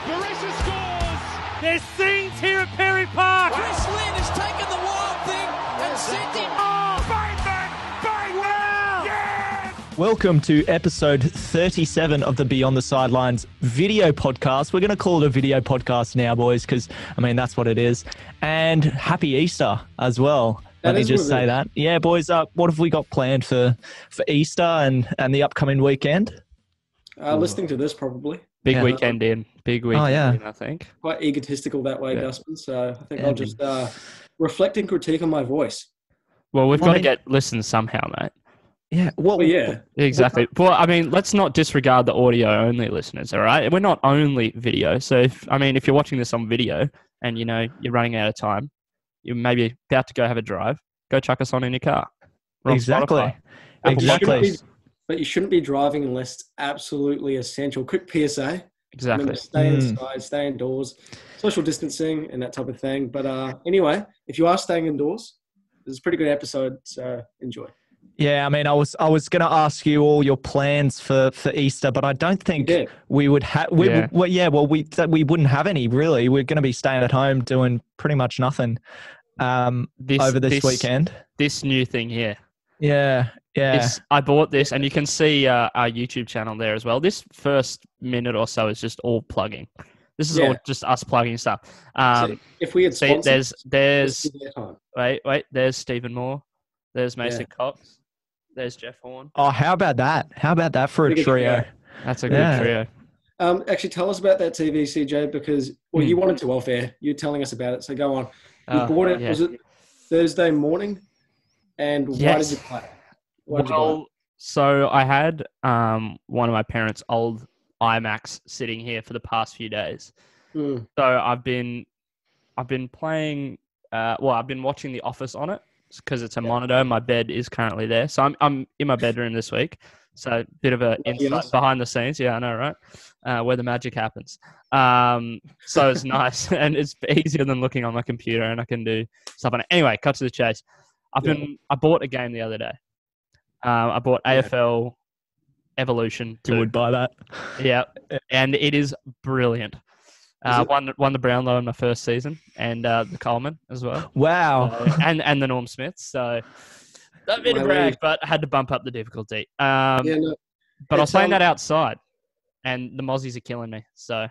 Malaysia scores! There's scenes here at Perry Park. Chris Lynn has taken the wild thing and sent it. Oh, Bateman! Bateman! Yes! Welcome to episode 37 of the Beyond the Sidelines video podcast. We're going to call it a video podcast now, boys, because, I mean, that's what it is. And happy Easter as well. Let me just say that. Yeah, boys, what have we got planned for Easter and the upcoming weekend? Listening to this, probably. Big weekend in. Big weekend in, I think. Quite egotistical that way, Dustin. So I think I'll just reflect and critique on my voice. Well, we've got to get listens somehow, mate. Yeah. Well, yeah. Exactly. Well, I mean, let's not disregard the audio-only listeners, all right? We're not only video. So, if you're watching this on video and, you're running out of time, you're maybe about to go have a drive, go chuck us on in your car. Exactly. But you shouldn't be driving unless it's absolutely essential. Quick PSA. Exactly. Remember, stay inside, stay indoors, social distancing and that type of thing. But anyway, if you are staying indoors, this is a pretty good episode, so enjoy. Yeah, I mean, I was going to ask you all your plans for Easter, but I don't think we would have. We wouldn't have any really. We're going to be staying at home doing pretty much nothing over this weekend. This new thing here. Yeah. I bought this, and you can see our YouTube channel there as well. This first minute or so is just all plugging. This is all just us plugging stuff. So if we had sponsors, there's there's Stephen Moore, there's Mason Cox, there's Jeff Horn. Oh, how about that? How about that for a trio? That's a good trio. Actually, tell us about that TV, CJ, because you wanted to off air. You're telling us about it, so go on. You bought it. Was it Thursday morning? And why did you play it? So I had one of my parents' old iMacs sitting here for the past few days. So I've been playing. I've been watching The Office on it because it's a monitor. My bed is currently there, so I'm in my bedroom this week. So a bit of an insight behind the scenes. Yeah, I know, right? Where the magic happens. So it's nice and it's easier than looking on my computer, and I can do stuff on it. Anyway, cut to the chase. I bought a game the other day. I bought AFL Evolution 2. You would buy that? Yeah, and it is brilliant. Won the Brownlow in my first season, and the Coleman as well. Wow. And the Norm Smiths. So a bit of brag, but I had to bump up the difficulty. But I was playing that outside, and the Mozzies are killing me. So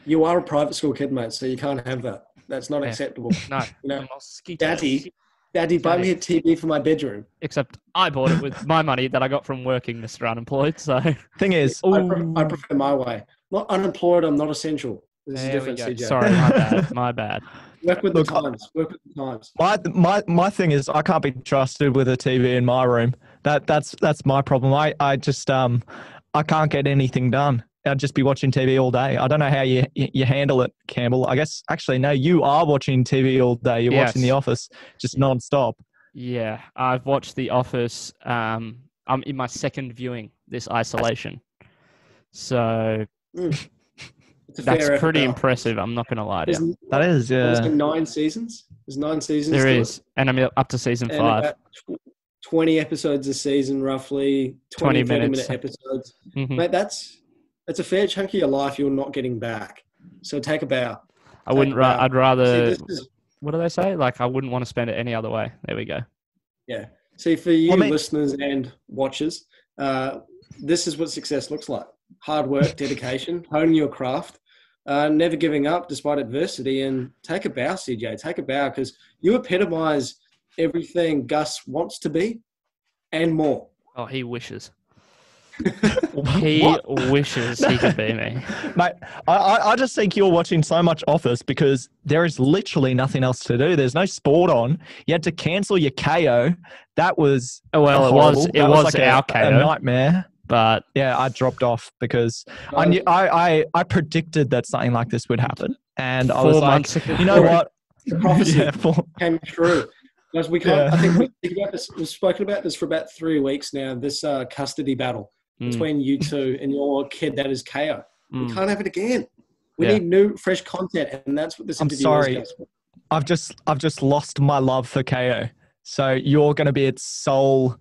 you are a private school kid, mate, so you can't have that. That's not acceptable. No. Daddy, buy me a TV for my bedroom. Except I bought it with my money that I got from working, Mr. Unemployed. So thing is, I prefer my way. Not unemployed, I'm not essential. This is different, CJ. Sorry, my bad. Work with the times. My thing is, I can't be trusted with a TV in my room. That's my problem. I just I can't get anything done. I'd just be watching TV all day. I don't know how you handle it, Campbell. I guess, actually, no, you are watching TV all day. You're watching The Office just non-stop. Yeah, I've watched The Office. I'm in my second viewing this isolation. So that's pretty impressive. I'm not going to lie to you. That is, yeah. There's 9 seasons. There's 9 seasons. There is. And I'm up to season 5. About 20 episodes a season, roughly. 20 30-minute episodes. Mm-hmm. Mate, that's a fair chunk of your life you're not getting back. So take a bow. I'd rather. What do they say? Like, I wouldn't want to spend it any other way. There we go. Yeah. See, for you listeners and watchers, this is what success looks like. Hard work, dedication, honing your craft, never giving up despite adversity, and take a bow, CJ. Take a bow, because you epitomise everything Gus wants to be and more. Oh, he wishes. He wishes he could be me. Mate, I just think you're watching so much Office because there is literally nothing else to do. There's no sport on. You had to cancel your KO. That was it was like our KO. A nightmare. But yeah, I dropped off because I predicted that something like this would happen, and I was like, you know what? The prophecy came true. Because we can't. I think we've spoken about this for about 3 weeks now. This custody battle between you two and your kid that is KO. We can't have it again. We need new, fresh content, and that's what this interview is. I've just lost my love for KO. So you're going to be its sole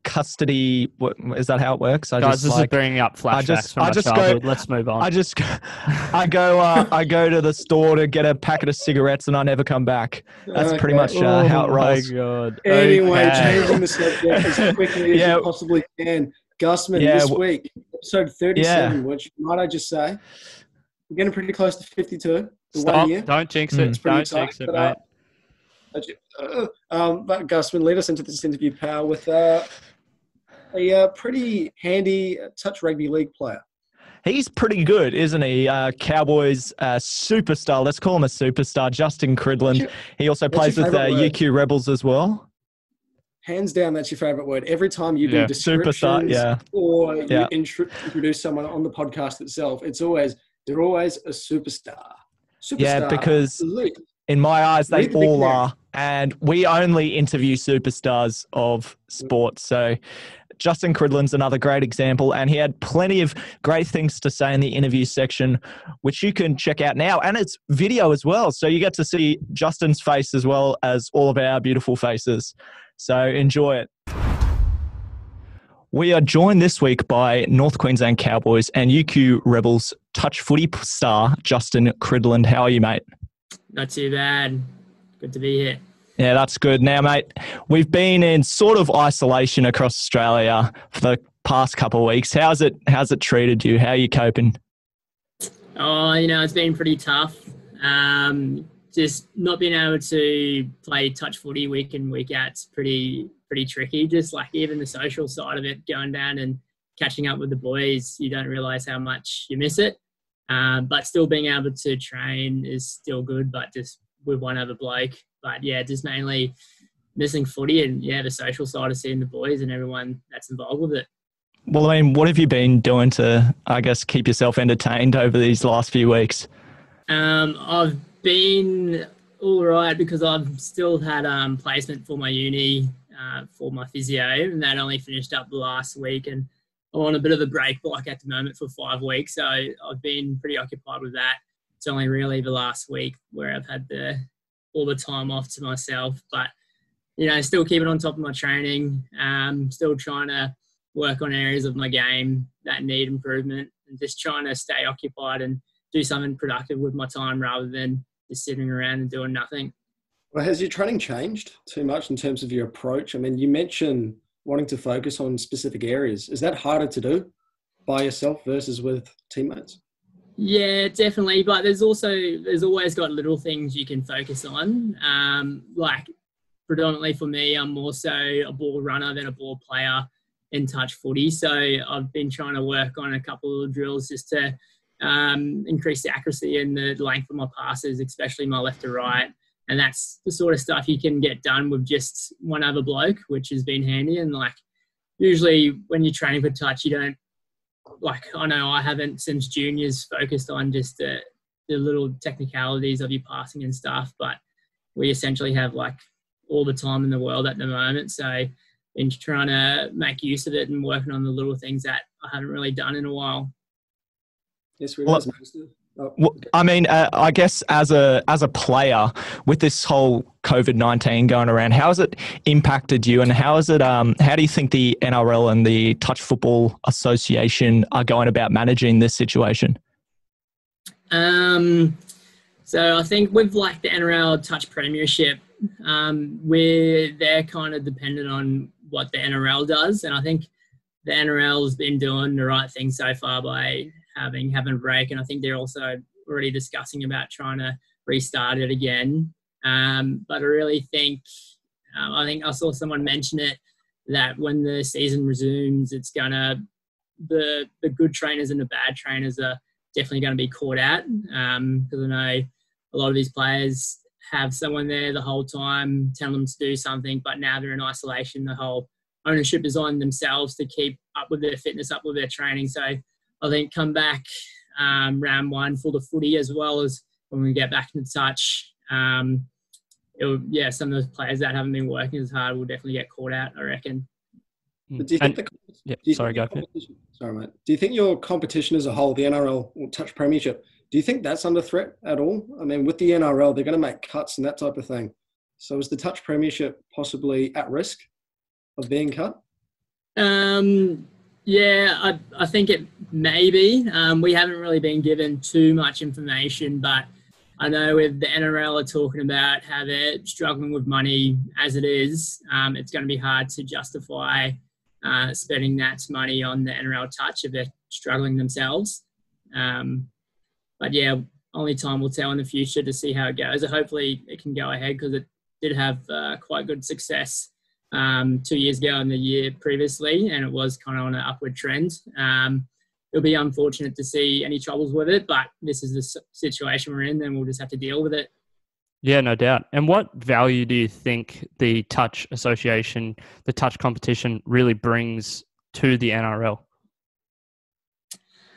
custody. Is that how it works? Guys, this is bringing up flashbacks from my childhood. Let's move on. I go to the store to get a packet of cigarettes and I never come back. That's pretty much how it rolls. Oh my God. Anyway, changing the subject as quickly as you possibly can. Gusman, this week, episode 37, which, might I just say, we're getting pretty close to 52. Stop. 1 year. Don't jinx it. Don't jinx it, mate. But Gusman, lead us into this interview, pal, with a pretty handy touch rugby league player. He's pretty good, isn't he? Cowboys superstar. Let's call him a superstar. Justin Cridland. He also plays with the UQ Rebels as well. Hands down, that's your favourite word. Every time you do descriptions or you introduce someone on the podcast itself, they're always a superstar. Yeah, because in my eyes, they all are. And we only interview superstars of sports. So Justin Cridland's another great example. And he had plenty of great things to say in the interview section, which you can check out now. And it's video as well. So you get to see Justin's face as well as all of our beautiful faces. So enjoy it. We are joined this week by North Queensland Cowboys and UQ Rebels touch footy star Justin Cridland. How are you, mate? Not too bad. Good to be here. Yeah, that's good. Now, mate, we've been in sort of isolation across Australia for the past couple of weeks. How's it treated you? How are you coping? Oh, it's been pretty tough. Just not being able to play touch footy week in, week out, it's pretty tricky. Just like even the social side of it, going down and catching up with the boys, you don't realise how much you miss it. But still being able to train is still good, but just with one other bloke. But yeah, just mainly missing footy and the social side of seeing the boys and everyone that's involved with it. Well, I mean, what have you been doing to, I guess, keep yourself entertained over these last few weeks? I've been all right because I've still had placement for my uni for my physio, and that only finished up the last week, and I'm on a bit of a break block at the moment for 5 weeks, so I've been pretty occupied with that. It's only really the last week where I've had all the time off to myself, but still keeping on top of my training, still trying to work on areas of my game that need improvement, and just trying to stay occupied and do something productive with my time rather than just sitting around and doing nothing. Well, has your training changed too much in terms of your approach? I mean, you mentioned wanting to focus on specific areas. Is that harder to do by yourself versus with teammates? Yeah, definitely. But there's always got little things you can focus on. Like predominantly for me, I'm more so a ball runner than a ball player in touch footy. So I've been trying to work on a couple of drills just to increase the accuracy and the length of my passes, especially my left to right. And that's the sort of stuff you can get done with just one other bloke, which has been handy. And like usually when you're training for touch, you don't, like, I know I haven't since juniors focused on just the little technicalities of your passing and stuff, but we essentially have like all the time in the world at the moment. So been trying to make use of it and working on the little things that I haven't really done in a while. Yes, we Well, I mean, I guess as a player with this whole COVID-19 going around, how has it impacted you, and how is it? How do you think the NRL and the Touch Football Association are going about managing this situation? So I think with like the NRL Touch Premiership, they're kind of dependent on what the NRL does, and I think the NRL has been doing the right thing so far by having a break, and I think they're also already discussing about trying to restart it again. But I really think, I think I saw someone mention it, that when the season resumes, it's gonna, the good trainers and the bad trainers are definitely going to be caught out, because I know a lot of these players have someone there the whole time telling them to do something, but now they're in isolation. The whole ownership is on themselves to keep up with their fitness, up with their training. So I think come back round one for the footy, as well as when we get back into touch. Some of those players that haven't been working as hard will definitely get caught out, I reckon. But do you think sorry, mate. Do you think your competition as a whole, the NRL or Touch Premiership, do you think that's under threat at all? I mean, with the NRL, they're going to make cuts and that type of thing. So is the Touch Premiership possibly at risk of being cut? Yeah, I think it may be. We haven't really been given too much information, but I know with the NRL are talking about how they're struggling with money as it is. It's going to be hard to justify spending that money on the NRL touch if they're struggling themselves. But yeah, only time will tell in the future to see how it goes. Hopefully it can go ahead because it did have quite good success 2 years ago and the year previously, and it was kind of on an upward trend. It'll be unfortunate to see any troubles with it, but this is the situation we're in, and we'll just have to deal with it. Yeah, no doubt. And what value do you think the touch association, the touch competition really brings to the NRL?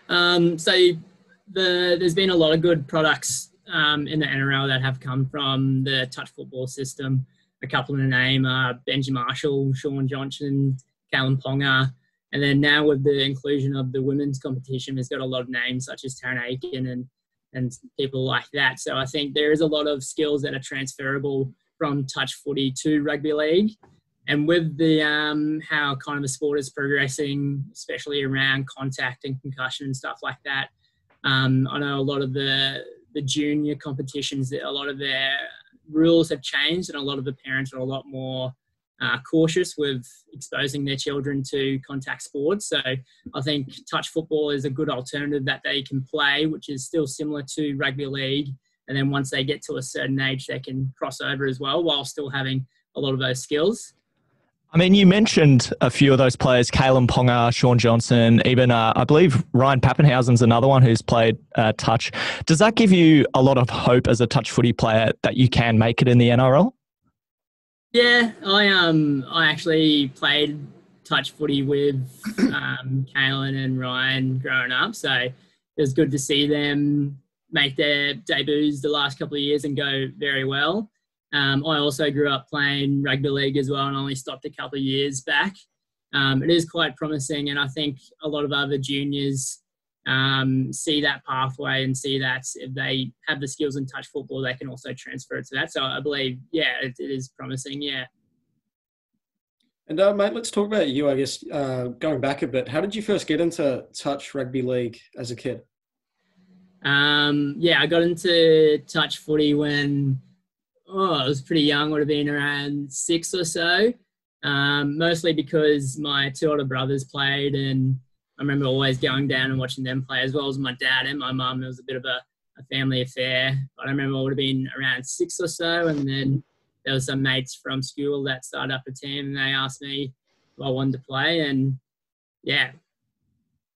There's been a lot of good products in the NRL that have come from the touch football system. A couple in the name are Benji Marshall, Sean Johnson, Callum Ponga. And then now with the inclusion of the women's competition, it's got a lot of names such as Taryn Aiken and people like that. So I think there is a lot of skills that are transferable from touch footy to rugby league. And with the how kind of the sport is progressing, especially around contact and concussion and stuff like that, I know a lot of the junior competitions, a lot of their rules have changed, and a lot of the parents are a lot more cautious with exposing their children to contact sports. So I think touch football is a good alternative that they can play, which is still similar to rugby league. And then once they get to a certain age, they can cross over as well while still having a lot of those skills. I mean, you mentioned a few of those players, Callum Ponga, Sean Johnson, even I believe Ryan Pappenhausen's another one who's played touch. Does that give you a lot of hope as a touch footy player that you can make it in the NRL? Yeah, I actually played touch footy with Kaylin and Ryan growing up, so it was good to see them make their debuts the last couple of years and go very well. I also grew up playing rugby league as well and only stopped a couple of years back. It is quite promising, and I think a lot of other juniors see that pathway and see that if they have the skills in touch football, they can also transfer it to that. So I believe, yeah, it is promising, yeah. And mate, let's talk about you, I guess, going back a bit. How did you first get into touch rugby league as a kid? I got into touch footy when I was pretty young, would have been around 6 or so, mostly because my two older brothers played, and I remember always going down and watching them play, as well as my dad and my mum. It was a bit of a family affair. But I remember I would have been around 6 or so, and then there was some mates from school that started up a team, and they asked me if I wanted to play, and yeah,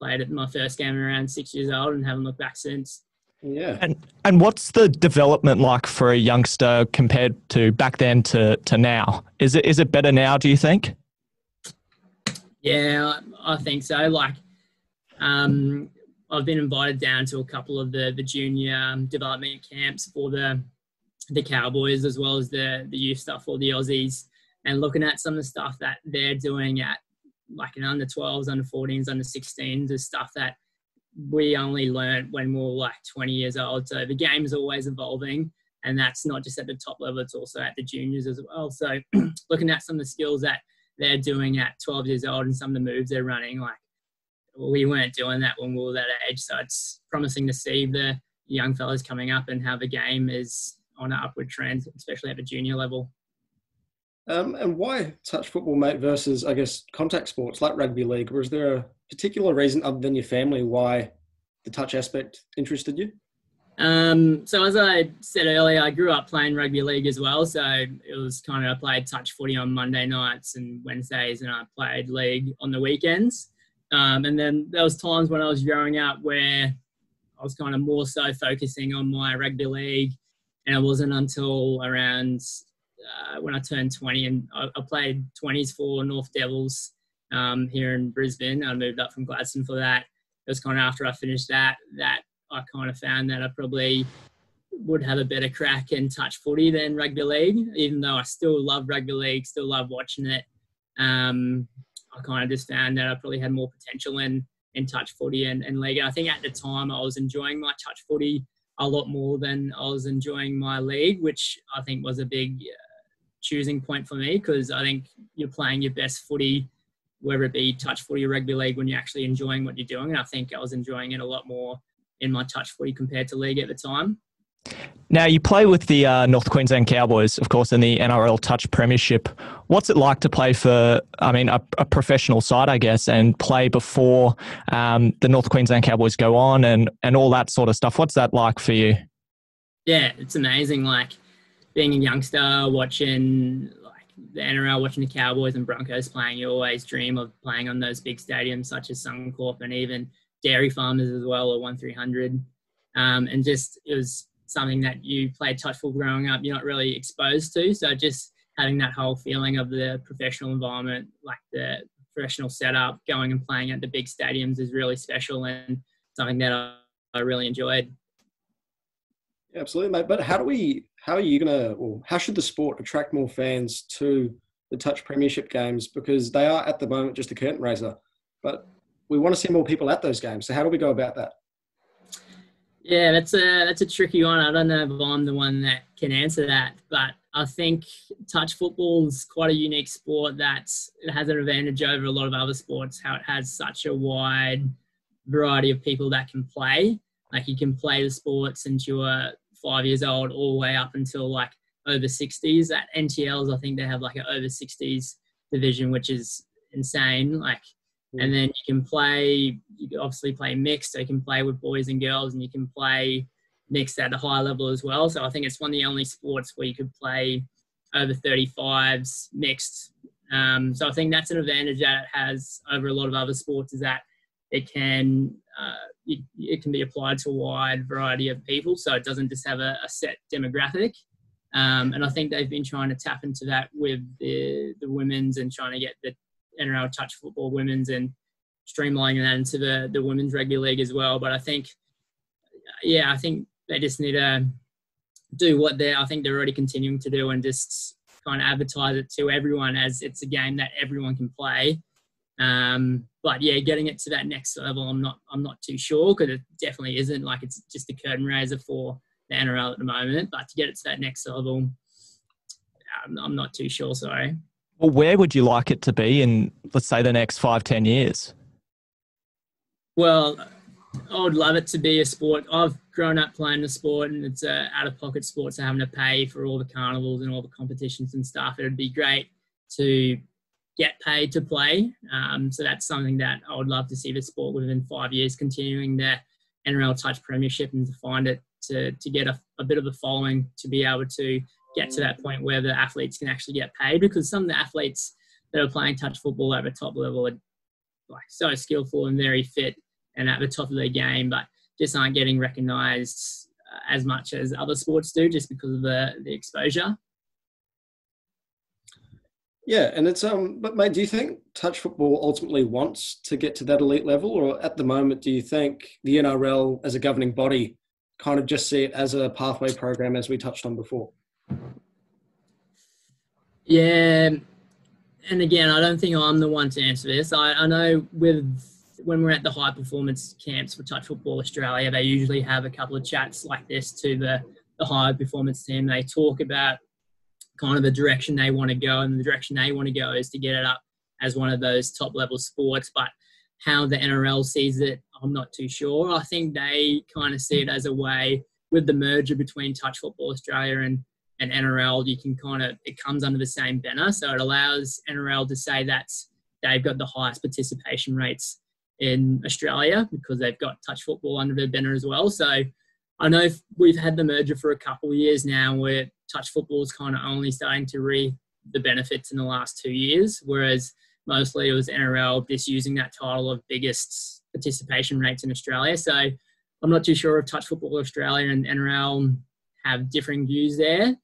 played at my first game around 6 years old and haven't looked back since. Yeah. And what's the development like for a youngster compared to back then to now? Is it better now, do you think? Yeah, I think so. Like, I've been invited down to a couple of the junior development camps for the Cowboys, as well as the youth stuff for the Aussies, and looking at some of the stuff that they're doing at like an under 12s, under 14s, under 16s, is stuff that we only learned when we were like 20 years old. So the game is always evolving, and that's not just at the top level, it's also at the juniors as well. So looking at some of the skills that they're doing at 12 years old and some of the moves they're running, like, we weren't doing that when we were that age. So it's promising to see the young fellas coming up and how the game is on an upward trend, especially at the junior level. And why touch football, mate, versus, I guess, contact sports like rugby league? Or is there a particular reason other than your family why the touch aspect interested you? So as I said earlier, I grew up playing rugby league as well. So it was kind of, I played touch footy on Monday nights and Wednesdays, and I played league on the weekends. And then there was times when I was growing up where I was kind of more so focusing on my rugby league, and it wasn't until around when I turned 20 and I played 20s for North Devils here in Brisbane. I moved up from Gladstone for that. It was kind of after I finished that I kind of found that I probably would have a better crack in touch footy than rugby league, even though I still love rugby league, still love watching it. I kind of just found that I probably had more potential in touch footy and league. And I think at the time I was enjoying my touch footy a lot more than I was enjoying my league, which I think was a big choosing point for me, because I think you're playing your best footy whether it be touch footy or rugby league, when you're actually enjoying what you're doing. And I think I was enjoying it a lot more in my touch footy compared to league at the time. Now, you play with the North Queensland Cowboys, of course, in the NRL Touch Premiership. What's it like to play for, a professional side, I guess, and play before the North Queensland Cowboys go on and all that sort of stuff? What's that like for you? Yeah, it's amazing. Like being a youngster, watching like the NRL, watching the Cowboys and Broncos playing, you always dream of playing on those big stadiums such as Suncorp and even Dairy Farmers as well, or 1300. And just it was something that you played touch football growing up, you're not really exposed to. So just having that whole feeling of the professional environment, like the professional setup, going and playing at the big stadiums is really special and something that I really enjoyed. Yeah, absolutely, mate. But how should the sport attract more fans to the Touch Premiership games? Because they are at the moment just a curtain raiser, but we want to see more people at those games. So how do we go about that? Yeah, that's a tricky one. I don't know if I'm the one that can answer that, but I think touch football is quite a unique sport that it has an advantage over a lot of other sports, how it has such a wide variety of people that can play. Like you can play the sport since you were 5 years old all the way up until like over 60s. At NTLs, I think they have like an over 60s division, which is insane. And then you can obviously play mixed, so you can play with boys and girls, and you can play mixed at a high level as well. So I think it's one of the only sports where you could play over 35s mixed. So I think that's an advantage that it has over a lot of other sports, is that it can be applied to a wide variety of people. So it doesn't just have a set demographic. And I think they've been trying to tap into that with the women's and trying to get the NRL touch football women's and streamlining that into the women's rugby league as well. But I think they just need to do what they're already continuing to do and just kind of advertise it to everyone as it's a game that everyone can play. But yeah, getting it to that next level, I'm not too sure, because it definitely isn't like it's just a curtain raiser for the NRL at the moment. But to get it to that next level, I'm not too sure. Sorry. Well, where would you like it to be in, let's say, the next 5-10 years? Well, I would love it to be a sport. I've grown up playing the sport, and it's a out-of-pocket sport, so having to pay for all the carnivals and all the competitions and stuff. It would be great to get paid to play. So that's something that I would love to see the sport within 5 years, continuing the NRL Touch Premiership, and to find it to get a bit of a following, to be able to get to that point where the athletes can actually get paid, because some of the athletes that are playing touch football at the top level are like so skillful and very fit and at the top of their game, but just aren't getting recognised as much as other sports do, just because of the exposure. Yeah, and it's but mate, do you think touch football ultimately wants to get to that elite level, or at the moment do you think the NRL as a governing body kind of just see it as a pathway program, as we touched on before? Yeah, and again, I don't think I'm the one to answer this. I know when we're at the high performance camps for Touch Football Australia, they usually have a couple of chats like this to the high performance team. They talk about kind of the direction they want to go, and the direction they want to go is to get it up as one of those top level sports. But how the NRL sees it, I'm not too sure. I think they kind of see it as a way, with the merger between Touch Football Australia and NRL, you can it comes under the same banner. So it allows NRL to say that they've got the highest participation rates in Australia, because they've got touch football under their banner as well. So I know we've had the merger for a couple of years now, where touch football is kind of only starting to reap the benefits in the last 2 years, whereas mostly it was NRL just using that title of biggest participation rates in Australia. So I'm not too sure if Touch Football Australia and NRL have differing views there.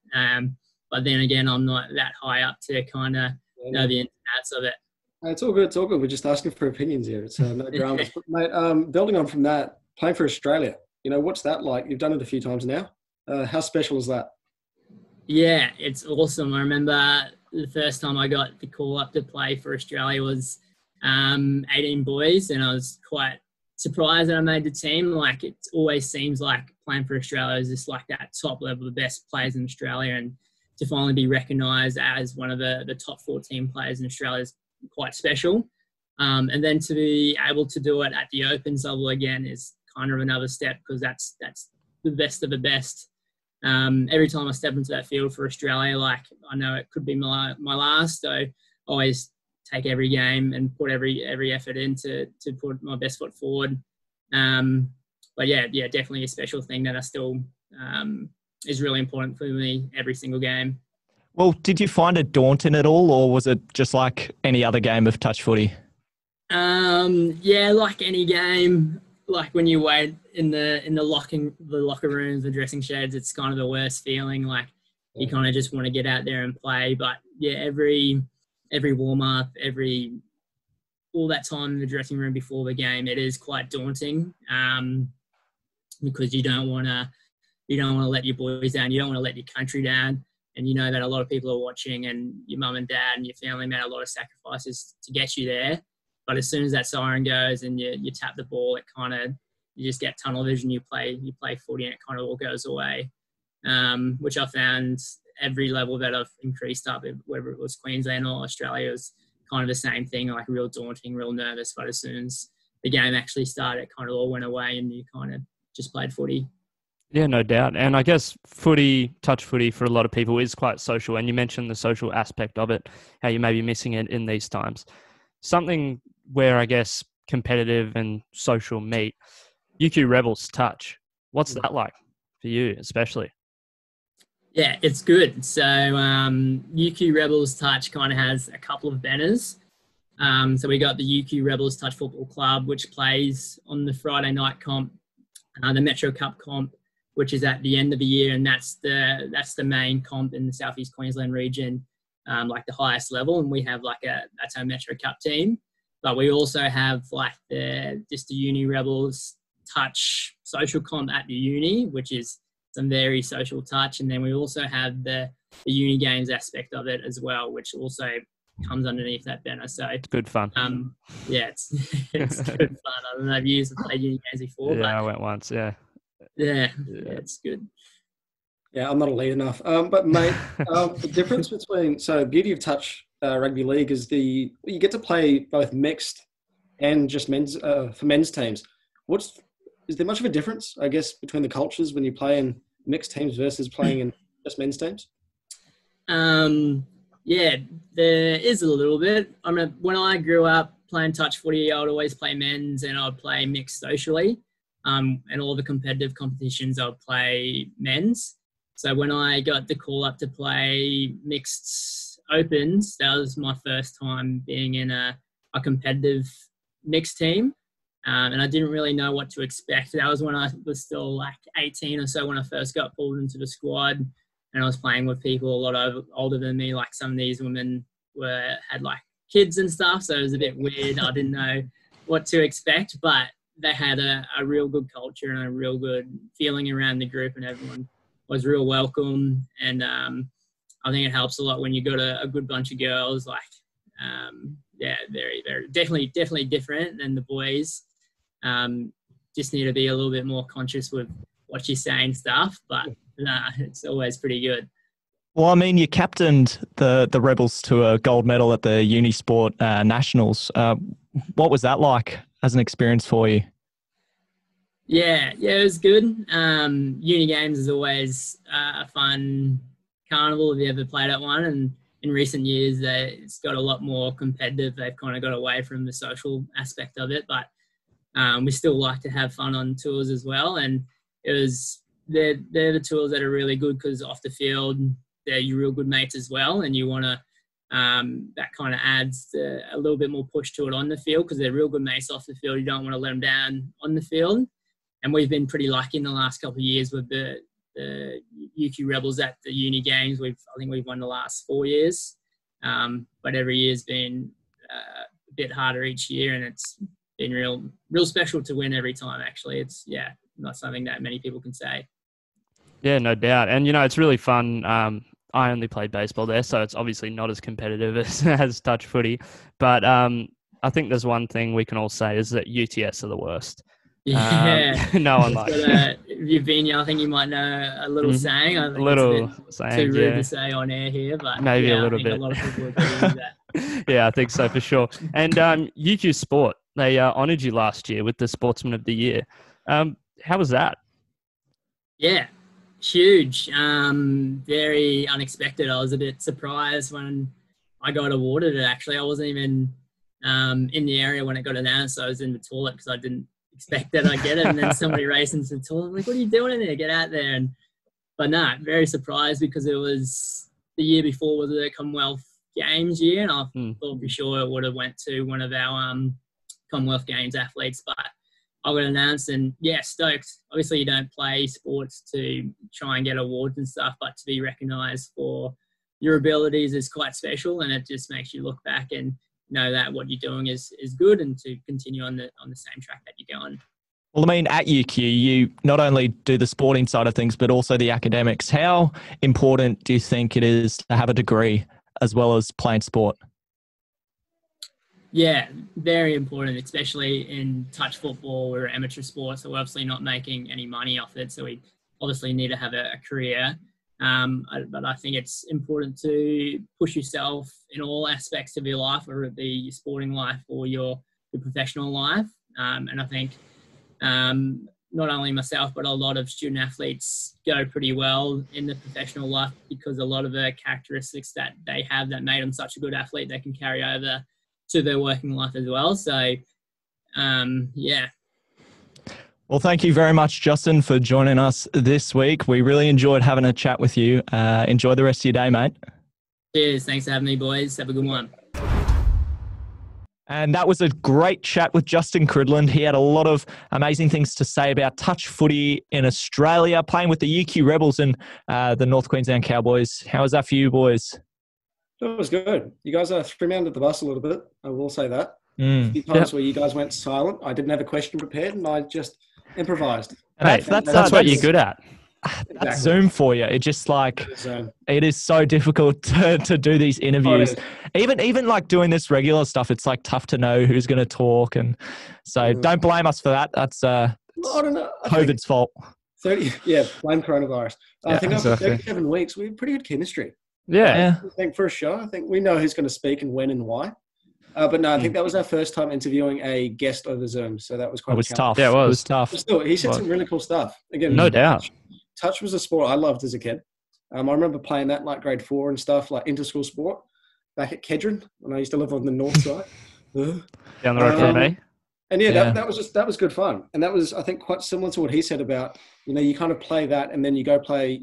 But then again, I'm not that high up to kind of know the ins and outs of it. It's all good. It's all good. We're just asking for opinions here. It's no dramas. But mate, building on from that, playing for Australia, what's that like? You've done it a few times now. How special is that? Yeah, it's awesome. I remember the first time I got the call up to play for Australia was 18 boys, and I was quite surprised that I made the team. Like, it always seems like playing for Australia is just like that top level, the best players in Australia, and to finally be recognised as one of the top 14 players in Australia is quite special. And then to be able to do it at the Opens level again is kind of another step, because that's the best of the best. Every time I step into that field for Australia, like, I know it could be my last, so I always take every game and put every effort in to put my best foot forward. But yeah, definitely a special thing that I still is really important for me every single game. Well, did you find it daunting at all, or was it just like any other game of touch footy? Yeah, like any game, like when you wait in the locker rooms, the dressing sheds, it's kind of the worst feeling. Like, you kind of just want to get out there and play. But yeah, every warm up, all that time in the dressing room before the game, it is quite daunting. Because you don't want to let your boys down, you don't want to let your country down, and you know that a lot of people are watching, and your mum and dad and your family made a lot of sacrifices to get you there. But as soon as that siren goes and you tap the ball, it kind of, you just get tunnel vision. You play footy, and it kind of all goes away. Which I found every level that I've increased up, whether it was Queensland or Australia, it was kind of the same thing, like real daunting, real nervous. But as soon as the game actually started, it kind of all went away, and you kind of just played footy. Yeah, no doubt. And I guess touch footy for a lot of people is quite social. And you mentioned the social aspect of it, how you may be missing it in these times. Something where I guess competitive and social meet, UQ Rebels touch. What's that like for you, especially? Yeah, it's good. So UQ Rebels touch kind of has a couple of banners. So we got the UQ Rebels Touch Football Club, which plays on the Friday night comp, the Metro Cup comp, which is at the end of the year, and that's the main comp in the Southeast Queensland region, like the highest level. And we have that's our Metro Cup team. But we also have the Uni Rebels Touch social comp at the uni, which is some very social touch. And then we also have the uni games aspect of it as well, which also comes underneath that banner. So it's good fun. Yeah, it's good fun. I don't know if you played uni games before. Yeah, but I went once. Yeah, it's good. Yeah, I'm not elite enough. But mate, the difference between beauty of touch rugby league is you get to play both mixed and just men's for men's teams. Is there much of a difference, I guess, between the cultures when you play in mixed teams versus playing in just men's teams? Yeah, there is a little bit. I mean, when I grew up playing touch footy, I would always play men's and I'd play mixed socially. And all the competitive competitions, I'd play men's. So when I got the call up to play mixed opens, that was my first time being in a competitive mixed team. And I didn't really know what to expect. That was when I was still 18 or so when I first got pulled into the squad. And I was playing with people a lot older than me. Like, some of these women had kids and stuff. So it was a bit weird. I didn't know what to expect. But they had a real good culture and a real good feeling around the group, and everyone was real welcome. And I think it helps a lot when you got a good bunch of girls. Very, very definitely different than the boys. Just need to be a little bit more conscious with what you say and stuff, but it's always pretty good. Well, I mean, you captained the Rebels to a gold medal at the Unisport Nationals. What was that like as an experience for you? Yeah, it was good. Uni Games is always a fun carnival if you ever played at one, and in recent years it's got a lot more competitive. They've kind of got away from the social aspect of it, but we still like to have fun on tours as well. And they're the tours that are really good because off the field they're your real good mates as well, and you want to that kind of adds a little bit more push to it on the field because they're real good mates off the field. You don't want to let them down on the field. And we've been pretty lucky in the last couple of years with the UQ Rebels at the uni games. I think we've won the last 4 years, but every year's been a bit harder each year, and it's been real special to win every time. Actually, it's not something that many people can say. Yeah, no doubt. And it's really fun. I only played baseball there, so it's obviously not as competitive as touch footy. But I think there's one thing we can all say is that UTS are the worst. Yeah, no one likes it. you've been here, I think you might know a little saying. I think a little it's a bit saying, too rude yeah. to say on air here, but Maybe a I little think bit. a lot of people agree with that. Yeah, I think so for sure. And UQ Sport, they honoured you last year with the Sportsman of the Year. How was that? Yeah, huge. Very unexpected. I was a bit surprised when I got awarded it, actually. I wasn't even in the area when it got announced. So I was in the toilet because I didn't expect that I'd get it. And then somebody raced into the toilet. I'm like, what are you doing in there? Get out there. But no, very surprised because it was the year before was the Commonwealth Games year. And I thought for sure it would have went to one of our Commonwealth Games athletes. But I got announced and, yeah, stoked. Obviously, you don't play sports to try and get awards and stuff, but to be recognised for your abilities is quite special, and it just makes you look back and know that what you're doing is good and to continue on the same track that you're going. Well, I mean, at UQ, you not only do the sporting side of things, but also the academics. How important do you think it is to have a degree as well as playing sport? Yeah, very important, especially in touch football. We're amateur sport, so we're obviously not making any money off it. So we obviously need to have a career. But I think it's important to push yourself in all aspects of your life, whether it be your sporting life or your professional life. And I think not only myself, but a lot of student athletes go pretty well in the professional life because a lot of the characteristics that they have that made them such a good athlete, they can carry over to their working life as well. So, yeah. Well, thank you very much, Justin, for joining us this week. We really enjoyed having a chat with you. Enjoy the rest of your day, mate. Cheers. Thanks for having me, boys. Have a good one. And that was a great chat with Justin Cridland. He had a lot of amazing things to say about touch footy in Australia, playing with the UQ Rebels and the North Queensland Cowboys. How was that for you, boys? It was good. You guys threw me under the bus a little bit. I will say that. A few times where you guys went silent. I didn't have a question prepared, and I just improvised. Hey, that's what you're good at. That's Zoom for you. It just it is so difficult to do these interviews. Even like doing this regular stuff, it's like tough to know who's going to talk, and so don't blame us for that. That's I don't know. COVID's fault. Blame coronavirus. I think after 37 weeks, we have pretty good chemistry. Yeah. I think for a show, I think we know who's going to speak and when and why. But no, I think that was our first time interviewing a guest over Zoom, so that was quite tough. Yeah, it was tough. But still, he said some really cool stuff. Again, no doubt. Touch was a sport I loved as a kid. I remember playing that like grade 4 and stuff, like inter-school sport back at Kedron when I used to live on the north side. Down the road from me. And that was good fun. And that was, I think, quite similar to what he said about, you kind of play that and then you go play,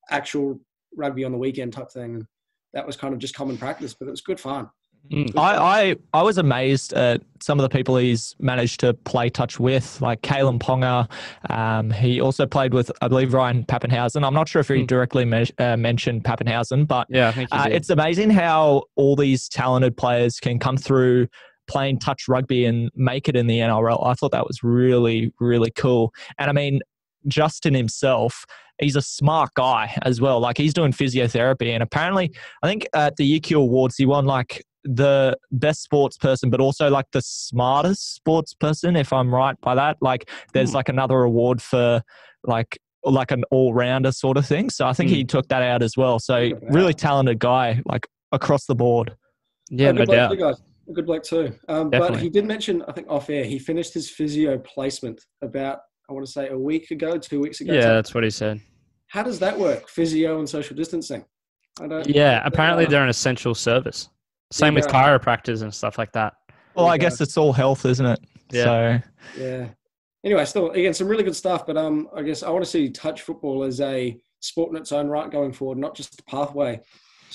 actual rugby on the weekend type thing. And that was kind of just common practice, but it was good fun. I was amazed at some of the people he's managed to play touch with, like Kalen Ponga. He also played with, I believe, Ryan Pappenhausen. I'm not sure if he directly mentioned Pappenhausen, but yeah, I think it's amazing how all these talented players can come through playing touch rugby and make it in the NRL. I thought that was really, really cool. And I mean, Justin himself, he's a smart guy as well. Like he's doing physiotherapy, and apparently, I think at the UQ Awards, he won like the best sports person, but also like the smartest sports person, if I'm right by that. Like there's like another award for like an all-rounder sort of thing. So I think he took that out as well. So really talented guy, like across the board. Yeah, no doubt. A good bloke too. But he did mention, I think off air, he finished his physio placement about, I want to say 2 weeks ago. Yeah, that's what he said. How does that work? Physio and social distancing? Apparently they're an essential service. Same with chiropractors and stuff like that. Well, I guess it's all health, isn't it? Yeah. So. Yeah. Anyway, still, again, some really good stuff. But I guess I want to see touch football as a sport in its own right going forward, not just a pathway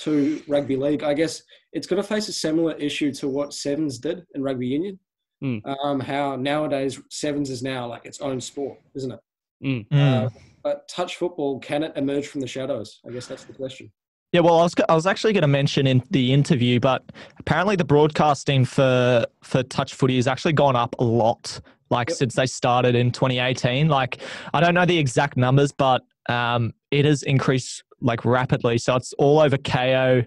to rugby league. I guess it's going to face a similar issue to what Sevens did in rugby union. How nowadays Sevens is now like its own sport, isn't it? But touch football, can it emerge from the shadows? I guess that's the question. Yeah, well, I was actually going to mention in the interview, but apparently the broadcasting for touch footy has actually gone up a lot, since they started in 2018. Like, I don't know the exact numbers, but it has increased rapidly. So it's all over KO.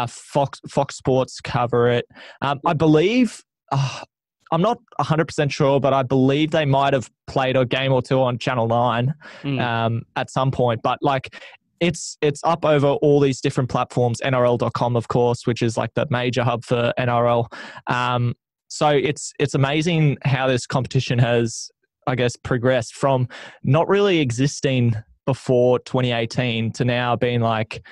Fox Sports cover it. I believe I'm not 100% sure, but I believe they might have played a game or two on Channel 9 at some point. But like, it's up over all these different platforms, NRL.com, of course, which is like the major hub for NRL. So it's amazing how this competition has, I guess, progressed from not really existing before 2018 to now being like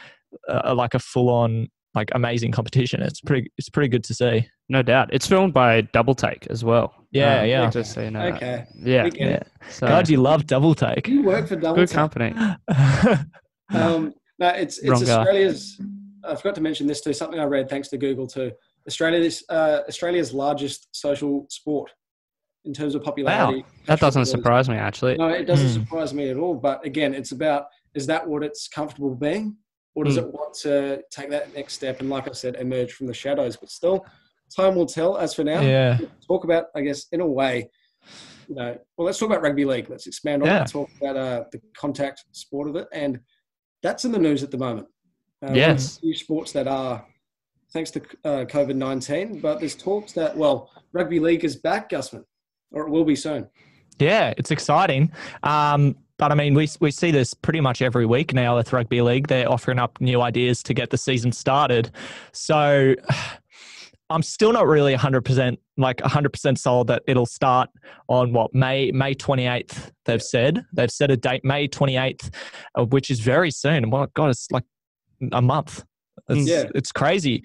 a full-on, like, amazing competition. It's pretty good to see. No doubt. It's filmed by Double Take as well. Yeah. Just so you know. Okay. Yeah. So, God, you love Double Take. You work for Double good Take. company. No, it's Australia's. I forgot to mention this too. Something I read thanks to Google too. Australia's largest social sport in terms of popularity. Wow. That doesn't surprise me, actually. No, it doesn't surprise me at all. But again, it's about, is that what it's comfortable being, or does it want to take that next step and, like I said, emerge from the shadows? But still, time will tell. As for now, talk about, I guess, in a way, let's talk about rugby league. Let's expand on it. Talk about the contact sport of it, and that's in the news at the moment. Yes, few sports that are, thanks to COVID-19, but there's talks that rugby league is back, Gusman, or it will be soon. Yeah, it's exciting. But I mean, we see this pretty much every week now with rugby league. They're offering up new ideas to get the season started. So I'm still not really 100% sold that it'll start on May 28th. They've said a date, May 28th, which is very soon. Well, God, it's like a month. It's crazy.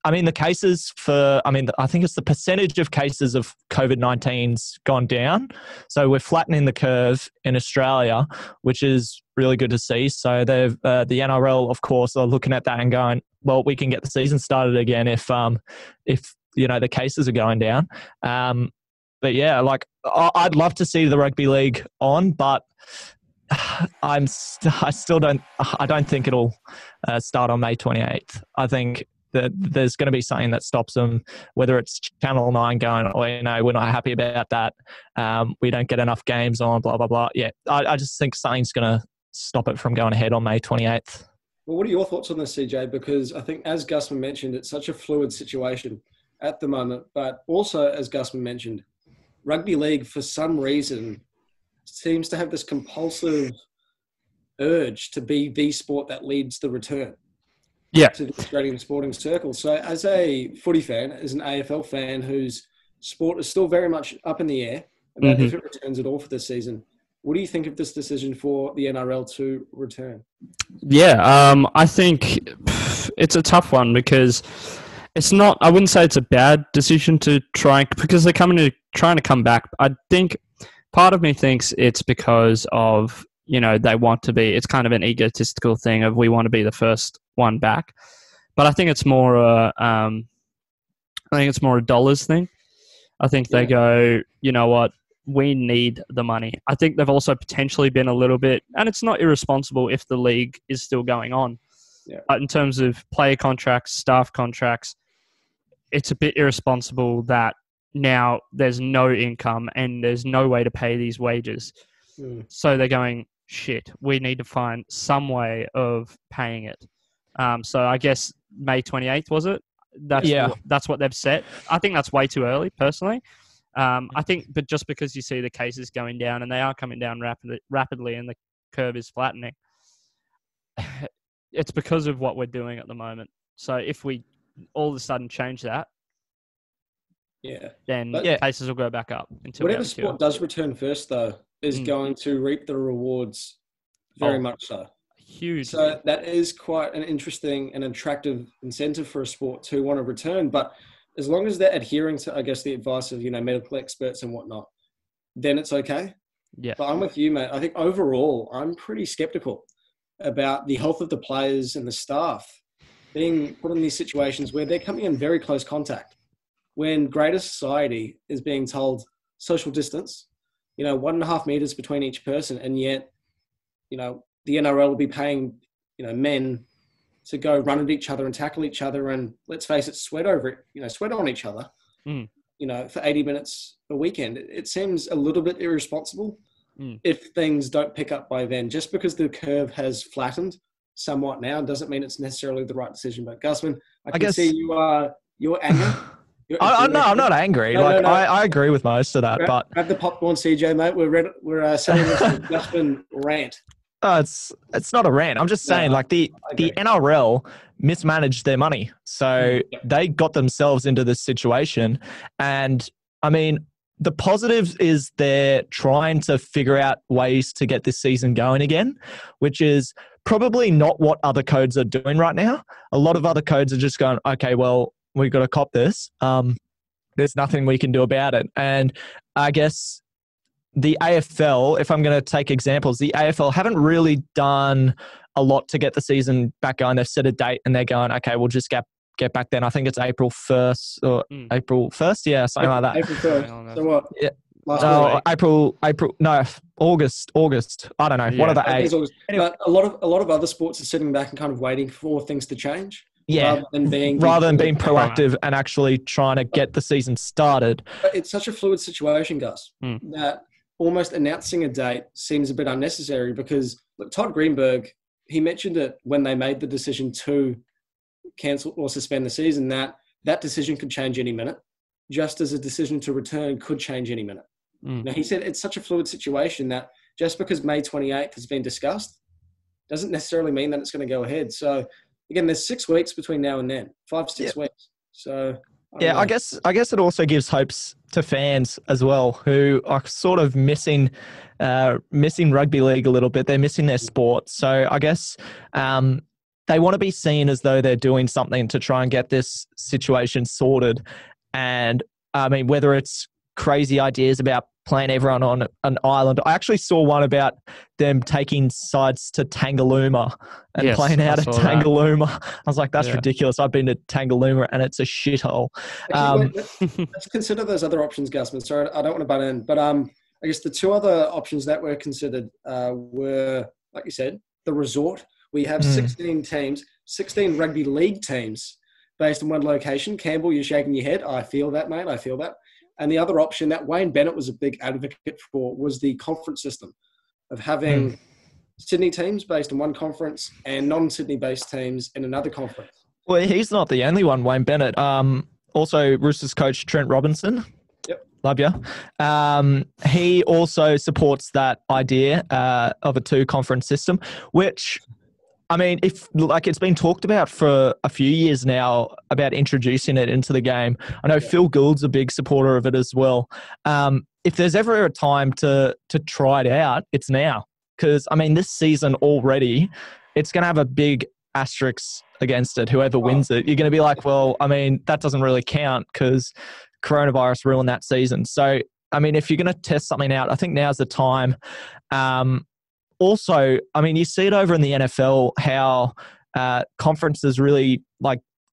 I mean, I think it's the percentage of cases of COVID-19's gone down. So we're flattening the curve in Australia, which is really good to see. So they've the NRL, of course, are looking at that and going, well, we can get the season started again if the cases are going down. But yeah, like, I'd love to see the rugby league on, but I don't think it'll start on May 28th. I think that there's going to be something that stops them, whether it's Channel 9 going, we're not happy about that. We don't get enough games on, blah, blah, blah. Yeah, I just think something's going to stop it from going ahead on May 28th. Well, what are your thoughts on this, CJ? Because I think, as Gusman mentioned, it's such a fluid situation at the moment. But also, as Gusman mentioned, rugby league, for some reason, seems to have this compulsive urge to be the sport that leads the return. To the Australian sporting circle. So as a footy fan, as an AFL fan whose sport is still very much up in the air about if it returns at all for this season, what do you think of this decision for the NRL to return? Yeah, I think it's a tough one because it's not, I wouldn't say it's a bad decision to try, because they're trying to come back. I think part of me thinks it's because of, they want to be, it's kind of an egotistical thing of we want to be the first one back. But I think it's more a dollars thing. I think they go, you know what, we need the money. I think they've also potentially been a little bit, and it's not irresponsible if the league is still going on. But in terms of player contracts, staff contracts, it's a bit irresponsible that now there's no income and there's no way to pay these wages. So they're going, shit, we need to find some way of paying it. So I guess May 28th, was it? That's what they've set. I think that's way too early, personally. I think, but just because you see the cases going down, and they are coming down rapidly and the curve is flattening, it's because of what we're doing at the moment. So if we all of a sudden change that, then cases will go back up. Whatever sport does return first, though, is going to reap the rewards very much so. Huge. So that is quite an interesting and attractive incentive for a sport to want to return. But as long as they're adhering to, I guess, the advice of, medical experts and whatnot, then it's okay. Yeah. But I'm with you, mate. I think overall, I'm pretty skeptical about the health of the players and the staff being put in these situations where they're coming in very close contact. When greater society is being told social distance, 1.5 meters between each person, and yet, the NRL will be paying, men to go run at each other and tackle each other and, let's face it, sweat on each other, for 80 minutes a weekend. It seems a little bit irresponsible if things don't pick up by then. Just because the curve has flattened somewhat now doesn't mean it's necessarily the right decision. But Gusman, I can see your anger No, I'm not angry. No, no. I agree with most of that, but grab the popcorn, CJ, mate. We're selling this to Justin rant. it's not a rant. I'm just saying, the NRL mismanaged their money, so they got themselves into this situation. And I mean, the positive is they're trying to figure out ways to get this season going again, which is probably not what other codes are doing right now. A lot of other codes are just going, okay, well, we've got to cop this. There's nothing we can do about it. And I guess the AFL, if I'm going to take examples, the AFL haven't really done a lot to get the season back going. They've set a date and they're going, okay, we'll just get back then. I think it's April 1st or April 1st. Yeah, something like that. April 1st. So what? Yeah. August. I don't know. Yeah. What are the eight? Anyway. But a lot of other sports are sitting back and kind of waiting for things to change. Yeah. Rather than being proactive and actually trying to get the season started. But it's such a fluid situation, Gus, that almost announcing a date seems a bit unnecessary because look, Todd Greenberg, he mentioned it when they made the decision to cancel or suspend the season, that decision could change any minute, just as a decision to return could change any minute. Now, he said it's such a fluid situation that just because May 28th has been discussed doesn't necessarily mean that it's going to go ahead. So, again, there's 6 weeks between now and then, 5-6 weeks. So, I guess it also gives hopes to fans as well who are sort of missing rugby league a little bit. They're missing their sport. So I guess they want to be seen as though they're doing something to try and get this situation sorted. And I mean, whether it's crazy ideas about playing everyone on an island. I actually saw one about them taking sides to Tangalooma and playing out of Tangalooma. I was like, that's ridiculous. I've been to Tangalooma and it's a shithole. Let's consider those other options, Gusman. Sorry, I don't want to butt in, but I guess the two other options that were considered were, like you said, the resort. We have 16 teams, 16 rugby league teams based in one location. Campbell, you're shaking your head. I feel that, mate. I feel that. And the other option that Wayne Bennett was a big advocate for was the conference system of having Sydney teams based in one conference and non-Sydney based teams in another conference. Well, he's not the only one, Wayne Bennett. Also, Roosters coach Trent Robinson. Yep. Love you. He also supports that idea of a 2-conference system, which, I mean, it's been talked about for a few years now about introducing it into the game. I know Phil Gould's a big supporter of it as well. If there's ever a time to try it out, it's now. Because, I mean, this season already, it's going to have a big asterisk against it. Whoever wins it, you're going to be like, well, I mean, that doesn't really count because coronavirus ruined that season. So, I mean, if you're going to test something out, I think now's the time. Also, I mean, you see it over in the NFL how conferences really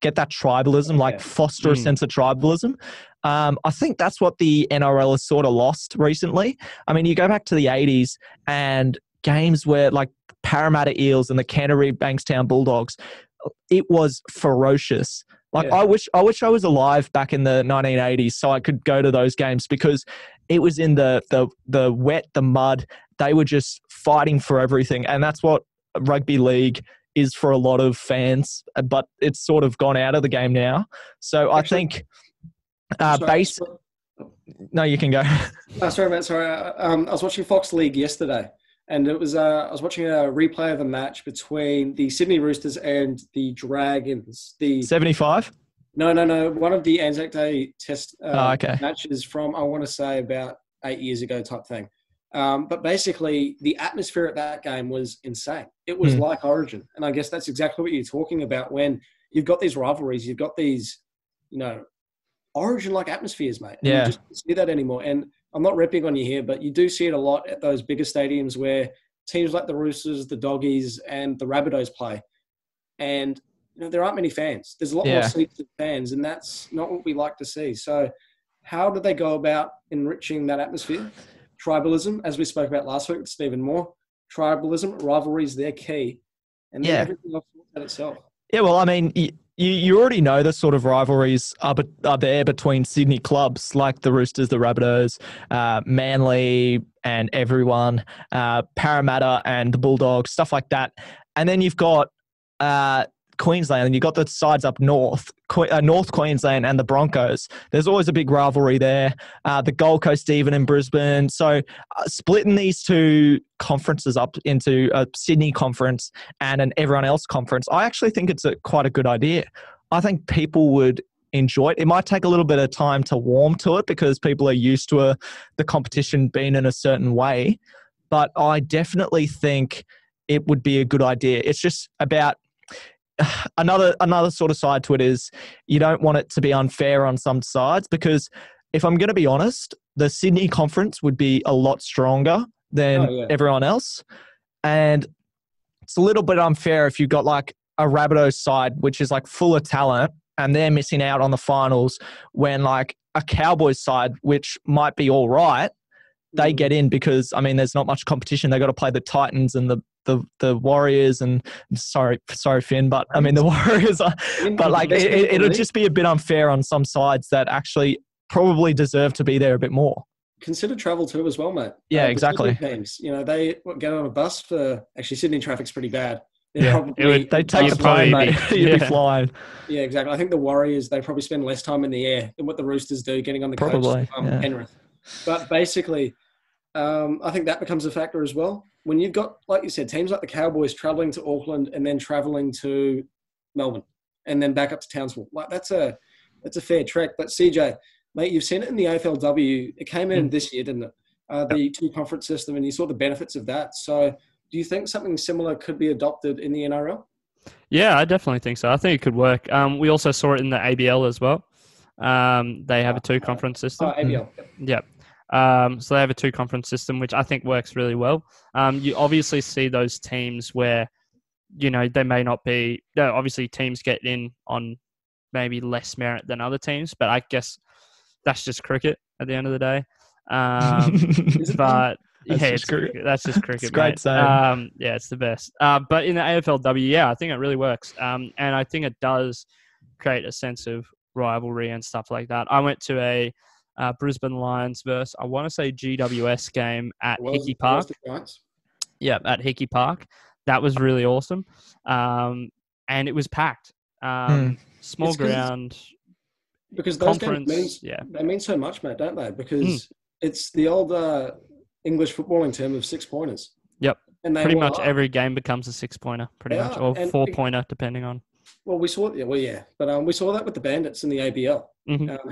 get that tribalism, foster a sense of tribalism. I think that's what the NRL has sort of lost recently. I mean, you go back to the 80s and games where Parramatta Eels and the Canterbury Bankstown Bulldogs, it was ferocious. I wish I was alive back in the 1980s so I could go to those games because it was in the wet, the mud. They were just fighting for everything. And that's what rugby league is for a lot of fans, but it's sort of gone out of the game now. So I think no, you can go. Sorry, mate. Sorry. I was watching Fox League yesterday and it was I was watching a replay of the match between the Sydney Roosters and the Dragons. The 75? No. One of the Anzac Day test matches from, I want to say, about 8 years ago type thing. But basically, the atmosphere at that game was insane. It was like Origin. And I guess that's exactly what you're talking about when you've got these rivalries, you've got these, Origin-like atmospheres, mate. And you just don't see that anymore. And I'm not ripping on you here, but you do see it a lot at those bigger stadiums where teams like the Roosters, the Doggies, and the Rabbitohs play. And there aren't many fans. There's a lot more seats than fans, and that's not what we like to see. So how do they go about enriching that atmosphere? Tribalism, as we spoke about last week with Stephen Moore. Tribalism, rivalries, they're key. And then everything else looks at itself. Yeah, well, I mean, you already know the sort of rivalries are there between Sydney clubs like the Roosters, the Rabbitohs, Manly and everyone, Parramatta and the Bulldogs, stuff like that. And then you've got Queensland and you got the sides up north, North Queensland and the Broncos. There's always a big rivalry there. The Gold Coast even in Brisbane. So splitting these two conferences up into a Sydney conference and an everyone else conference, I actually think it's quite a good idea. I think people would enjoy it. It might take a little bit of time to warm to it because people are used to the competition being in a certain way. But I definitely think it would be a good idea. It's just about another sort of side to it is you don't want it to be unfair on some sides, because if I'm going to be honest, the Sydney conference would be a lot stronger than everyone else. And it's a little bit unfair if you've got like a Rabbitohs side, which is like full of talent, and they're missing out on the finals when like a Cowboys side, which might be all right, they get in because, I mean, there's not much competition. They got to play the Titans and the Warriors and sorry, Finn, but I mean, the Warriors are, but like it'll just be a bit unfair on some sides that actually probably deserve to be there a bit more. Consider travel too as well, mate. Yeah, exactly. Games, you know, they get on a bus for, actually Sydney traffic's pretty bad. They take the plane, mate. You'd be flying. Yeah, exactly. I think the Warriors, they probably spend less time in the air than what the Roosters do getting on the coach from Penrith. But basically, I think that becomes a factor as well. When you've got, like you said, teams like the Cowboys travelling to Auckland and then travelling to Melbourne and then back up to Townsville, like that's a fair trek. But CJ, mate, you've seen it in the AFLW. It came in this year, didn't it? The two-conference system, and you saw the benefits of that. So do you think something similar could be adopted in the NRL? Yeah, I definitely think so. I think it could work. We also saw it in the ABL as well. They have a two-conference system. ABL. Yep. So they have a two-conference system, which I think works really well. You obviously see those teams where, you know, they may not be... obviously, teams get in on maybe less merit than other teams, but I guess that's just cricket at the end of the day. But it's cricket. That's just cricket. It's great saying. Yeah, it's the best. But in the AFLW, I think it really works. And I think it does create a sense of rivalry and stuff like that. I went to a Brisbane Lions versus, I want to say, GWS game at Hickey Park. Yeah, at Hickey Park. That was really awesome. And it was packed. Small ground. Because those games they mean so much, mate, don't they? Because it's the old English footballing term of 6-pointers. Yep. And pretty much every game becomes a 6-pointer, pretty much, or 4-pointer, depending on. Well, we saw but we saw that with the Bandits in the ABL.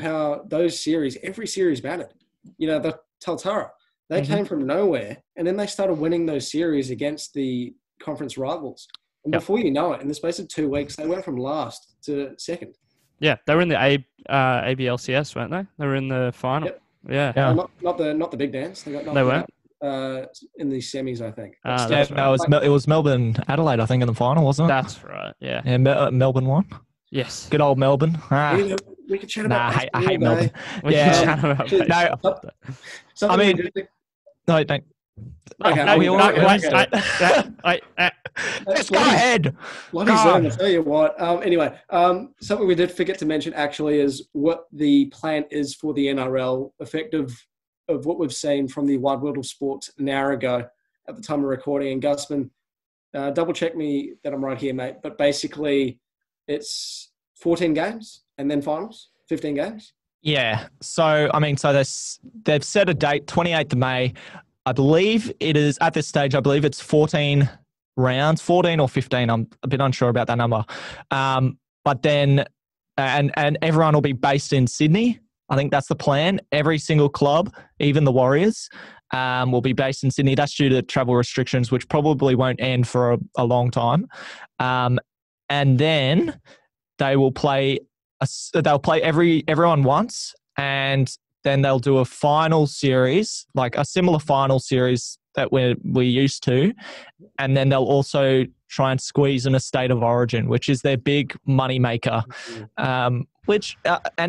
How those series, every series mattered. You know, the Taltara, they came from nowhere, and then they started winning those series against the conference rivals. And before you know it, in the space of 2 weeks, they went from last to second. Yeah, they were in the ABLCS, weren't they? They were in the final. Yep. Yeah. Not the big dance. They weren't. In the semis, I think. It was Melbourne Adelaide, I think, in the final, wasn't it? That's right. Yeah. Yeah, Melbourne won. Yes. Good old Melbourne. We could chat about. I hate Melbourne. Yeah. No, don't. Okay, Let's go ahead. I'll tell you what. Anyway, something we did forget to mention actually is what the plan is for the NRL, effective of what we've seen from the Wide World of Sport an hour ago at the time of recording. And Gusman, double check me that I'm right here, mate. But basically, it's 14 games and then finals, 15 games. Yeah. So I mean, they've set a date, 28th of May. I believe it is, at this stage, I believe it's 14 rounds, 14 or 15. I'm a bit unsure about that number. But then, and everyone will be based in Sydney. I think that's the plan. Every single club, even the Warriors, will be based in Sydney. That's due to travel restrictions, which probably won't end for a long time. And then they will play, everyone once, and then they'll do a final series, like a similar final series that we're used to. And then they'll also try and squeeze in a state of origin, which is their big money maker. And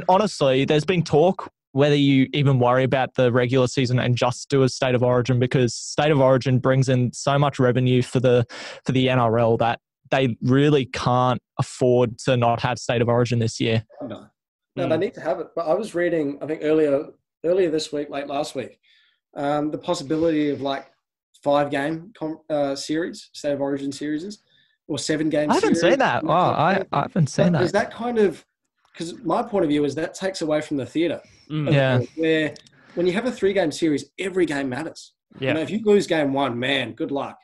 honestly, there's been talk whether you even worry about the regular season and just do a state of origin, because state of origin brings in so much revenue for the NRL that they really can't afford to not have state of origin this year. No, they need to have it. But I was reading, I think earlier this week, late last week, the possibility of like 5-game series, state of origin series. or 7-game I haven't series. seen that. Oh, I haven't seen that. Is that kind of – because my point of view is that takes away from the theatre. Yeah. Where when you have a 3-game series, every game matters. Yeah. You know, if you lose game 1, man, good luck.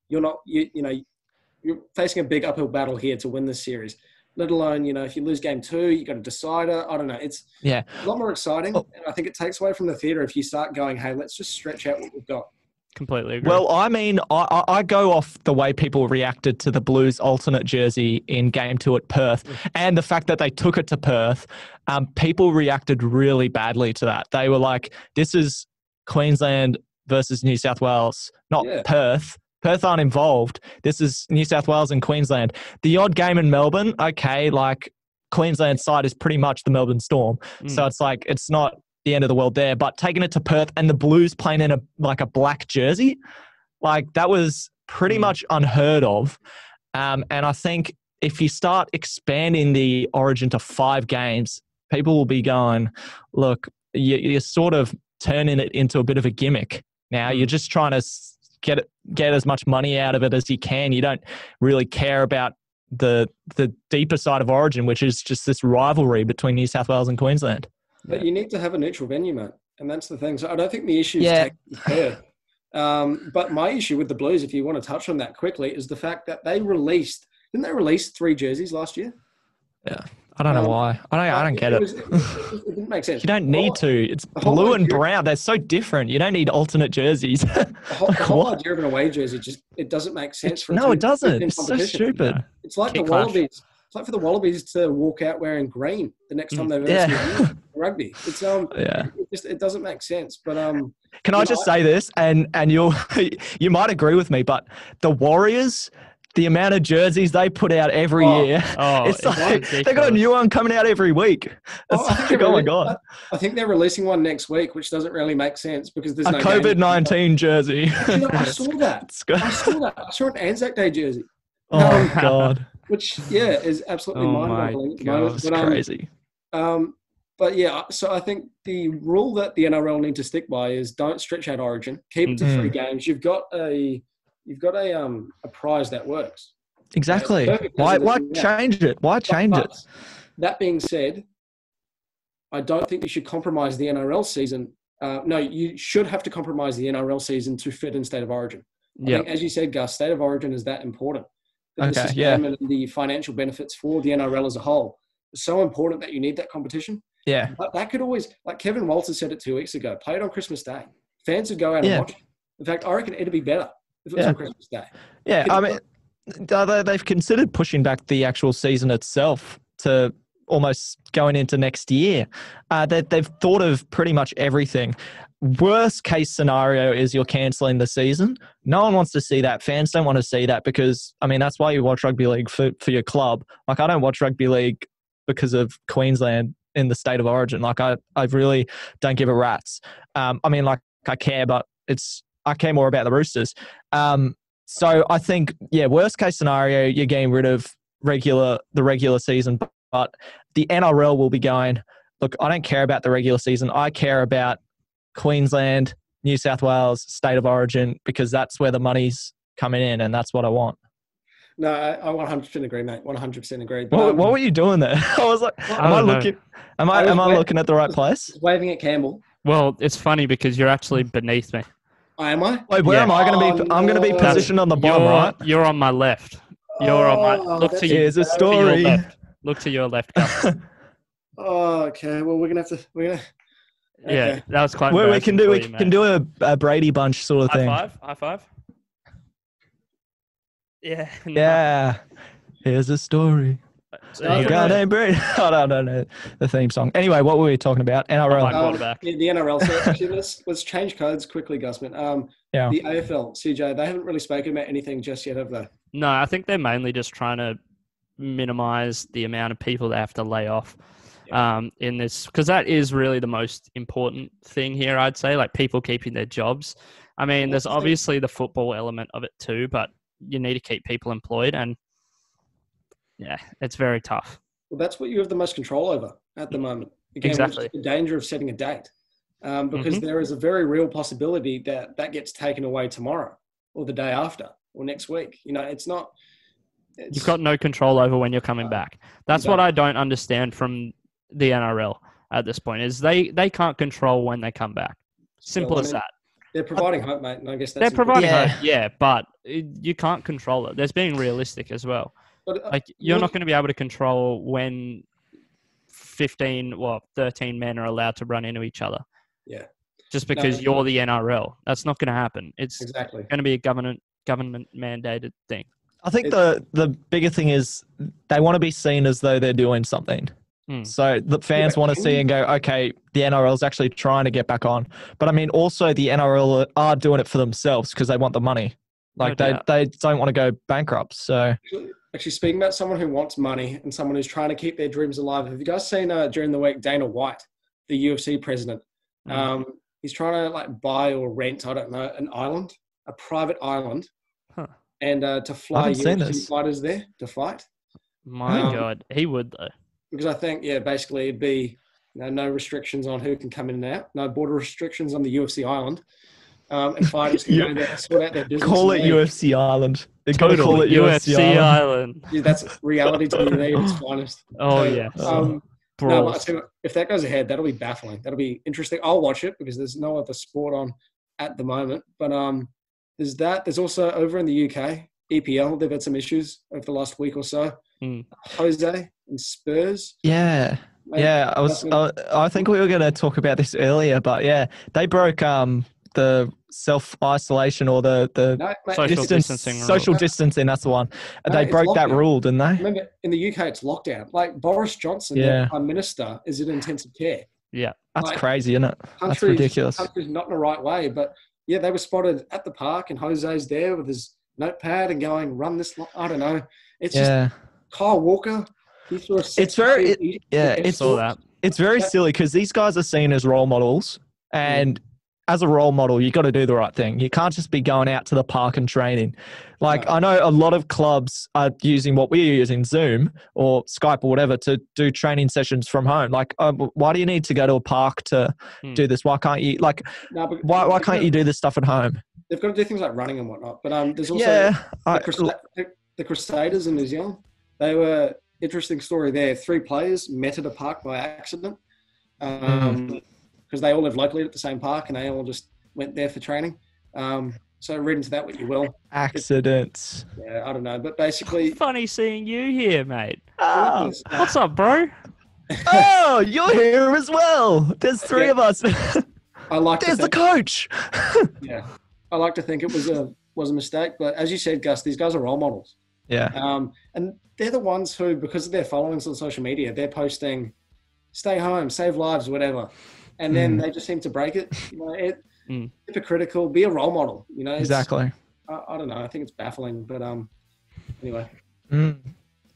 You're not – you're facing a big uphill battle here to win this series. Let alone, if you lose game 2, you got a decider. I don't know. It's a lot more exciting. And I think it takes away from the theatre if you start going, hey, let's just stretch out what we've got. Completely agree. Well, I mean, I go off the way people reacted to the Blues alternate jersey in game 2 at Perth and the fact that they took it to Perth. People reacted really badly to that. They were like, this is Queensland versus New South Wales, not Perth. Perth aren't involved. This is New South Wales and Queensland. The odd game in Melbourne, okay, like Queensland side is pretty much the Melbourne Storm. So it's like, it's not the end of the world there, but taking it to Perth and the Blues playing in a black jersey, like that was pretty much unheard of. And I think if you start expanding the Origin to 5 games, people will be going, look, you're sort of turning it into a bit of a gimmick now. You're just trying to get as much money out of it as you can. You don't really care about the deeper side of Origin, which is just this rivalry between New South Wales and Queensland. But you need to have a neutral venue, mate. And that's the thing. So I don't think the issue is taking Perth. But my issue with the Blues, if you want to touch on that quickly, is the fact that didn't they release 3 jerseys last year? Yeah. I don't know why. I don't get it. It didn't make sense. You don't need to. It's blue and brown. They're so different. You don't need alternate jerseys. The whole idea of an away jersey it doesn't make sense. No, it doesn't. It's so stupid. No. It's like the Wallabies. It's like for the Wallabies to walk out wearing green the next time they've ever rugby. It's it doesn't make sense. But can I just say this, and you might agree with me, but the Warriors, the amount of jerseys they put out every year, it's like they got a new one coming out every week. It's like, oh my God. I think they're releasing one next week, which doesn't really make sense because there's no COVID-19 jersey. I saw that. I saw an Anzac Day jersey. Oh God. Which is absolutely mind-boggling. It's crazy. But yeah, so I think the rule that the NRL need to stick by is don't stretch out Origin. Keep it to 3 games. You've got a prize that works. Exactly. Why change it? Why change it? That being said, I don't think you should compromise the NRL season. No, you should have to compromise the NRL season to fit in State of Origin. I think, as you said, Gus, State of Origin is that important. And the financial benefits for the NRL as a whole is so important that you need that competition. Yeah. But that could always, like Kevin Walters said it 2 weeks ago, play it on Christmas Day. Fans would go out and watch it. In fact, I reckon it'd be better if it was on Christmas Day. Yeah, I mean, they've considered pushing back the actual season itself to almost going into next year. They've thought of pretty much everything. Worst case scenario is you're cancelling the season. No one wants to see that. Fans don't want to see that because, I mean, that's why you watch rugby league for your club. Like, I don't watch rugby league because of Queensland in the State of Origin. Like, I really don't give a rat's. I mean, like, I care, but I care more about the Roosters. So I think, worst case scenario, you're getting rid of the regular season, but the NRL will be going, look, I don't care about the regular season. I care about Queensland, New South Wales, State of Origin, because that's where the money's coming in, and that's what I want. No, I 100% agree, mate. 100% agree. What were you doing there? I was like, am I looking at the right place? Waving at Campbell. Well, it's funny because you're actually beneath me. Am I? Wait, where am I going to be? I'm going to be positioned on the bottom, right? You're on my left. You're on my. Look to you. Here's a story. Look to your left, Gus. Okay. Well, we're gonna have to. Okay. Yeah, that was quite. We can do a Brady Bunch sort of thing. High five. Yeah. Yeah. Here's a story. Goddamn Brady. I don't know the theme song. Anyway, what were we talking about? NRL. The NRL. So actually, let's change codes quickly, Gusman. The AFL, CJ, they haven't really spoken about anything just yet, have they? No, I think they're mainly just trying to minimize the amount of people they have to lay off in this, because that is really the most important thing here, I'd say, like people keeping their jobs. I mean, there's obviously the football element of it too, but you need to keep people employed, and it's very tough. Well, that's what you have the most control over at the moment. Again, exactly. The danger of setting a date, because there is a very real possibility that gets taken away tomorrow or the day after or next week. You know, it's not. You've got no control over when you're coming back. That's what I don't understand from the NRL at this point, is they can't control when they come back. Simple as that. They're providing hope, mate, and I guess that's they're providing important. hope, yeah, but you can't control it. There's being realistic as well. But, You're not going to be able to control when 13 men are allowed to run into each other. Yeah. Just because you're the NRL. That's not going to happen. It's exactly going to be a government mandated thing. I think the bigger thing is they want to be seen as though they're doing something. So the fans want to see and go, okay, the NRL is actually trying to get back on. But I mean, also the NRL are doing it for themselves because they want the money. Like they don't want to go bankrupt. So actually, speaking about someone who wants money and someone who's trying to keep their dreams alive, have you guys seen during the week Dana White, the UFC president? He's trying to buy or rent, I don't know, an island, a private island, and to fly UFC fighters there to fight. My God, he would though. Because I think, basically it'd be no restrictions on who can come in and out, no border restrictions on the UFC island, and fighters can go there and sort out their business. Call it UFC Island. They're going to call it UFC Island. Yeah, that's reality TV at its finest. Oh, yeah. If that goes ahead, that'll be baffling. That'll be interesting. I'll watch it because there's no other sport on at the moment. But there's that. There's also over in the UK, EPL, they've had some issues over the last week or so. Jose and Spurs. Yeah. Yeah, I think we were going to talk about this earlier, but yeah, they broke the self-isolation or the social distancing, that's the one. They broke that rule, didn't they? Remember, in the UK, it's lockdown. Boris Johnson, the Prime Minister, is in intensive care. Yeah. That's crazy, isn't it? That's ridiculous. Country's not in the right way, but yeah, they were spotted at the park and Jose's there with his notepad and going, run this, I don't know. It's just Kyle Walker. He threw a it's very silly because these guys are seen as role models, and as a role model, you got to do the right thing. You can't just be going out to the park and training. I know a lot of clubs are using what we're using, Zoom or Skype or whatever, to do training sessions from home. Why do you need to go to a park to do this? Why can't you why can't you do this stuff at home? They've got to do things like running and whatnot. But there's also the Crusaders in New Zealand. They were interesting story there. 3 players met at a park by accident. Because they all live locally at the same park and they all just went there for training. So read into that what you will. Accidents. Yeah, I don't know. But basically... Funny seeing you here, mate. What's up, bro? Oh, you're here as well. There's 3 of us. There's the coach. Yeah. I like to think it was a mistake. But as you said, Gus, these guys are role models. Yeah. And they're the ones who, because of their followings on social media, they're posting, stay home, save lives, whatever. And then they just seem to break it. Hypocritical. Be a role model. Exactly. I don't know. I think it's baffling. But anyway.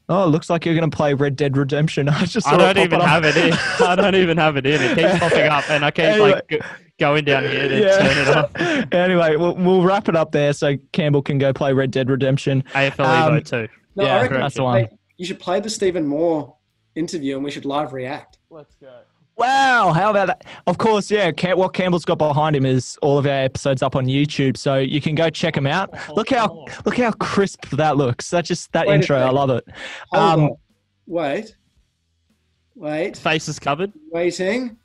Oh, it looks like you're going to play Red Dead Redemption. I don't even have it in. I don't even have it in. It keeps popping up, and I keep going down here to turn it off. Anyway, we'll wrap it up there so Campbell can go play Red Dead Redemption. AFL Evo too. No, I reckon that's the one. You should play the Stephen Moore interview, and we should live react. Let's go. Wow, how about that? Of course, yeah. What Campbell's got behind him is all of our episodes up on YouTube, so you can go check them out. Look how crisp that looks. That intro, I love it. Wait. Face is covered. Waiting.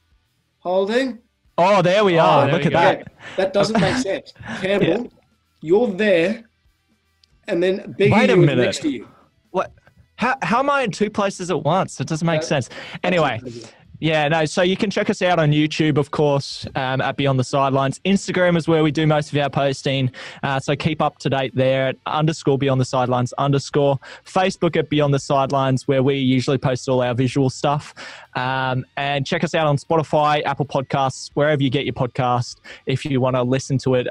Holding. Oh, there we are. Look at that. That doesn't make sense. Campbell, you're there, and then Wait a minute. Next to you. What? How am I in 2 places at once? It doesn't make sense. Anyway. Yeah, no, so you can check us out on YouTube, of course, at Beyond the Sidelines. Instagram is where we do most of our posting, so keep up to date there at _Beyond the Sidelines _ Facebook at Beyond the Sidelines, where we usually post all our visual stuff. And check us out on Spotify, Apple Podcasts, wherever you get your podcast, if you want to listen to it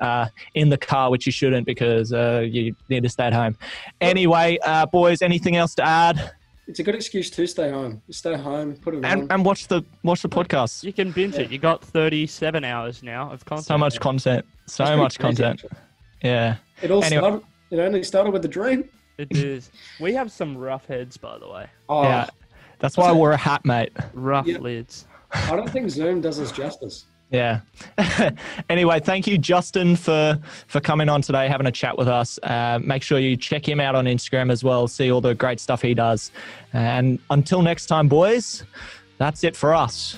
in the car, which you shouldn't because you need to stay at home. Anyway, boys, anything else to add? It's a good excuse to stay home. Just stay home, put it on. And watch the podcast. You can binge it. You got 37 hours now of content. So much content. So much content. Yeah. It only started with a dream. It is. We have some rough heads, by the way. Oh, yeah. That's why I wore a hat, mate. Rough lids. I don't think Zoom does us justice. Yeah. Anyway, thank you, Justin, for coming on today, having a chat with us. Make sure you check him out on Instagram as well, see all the great stuff he does. And until next time, boys, that's it for us.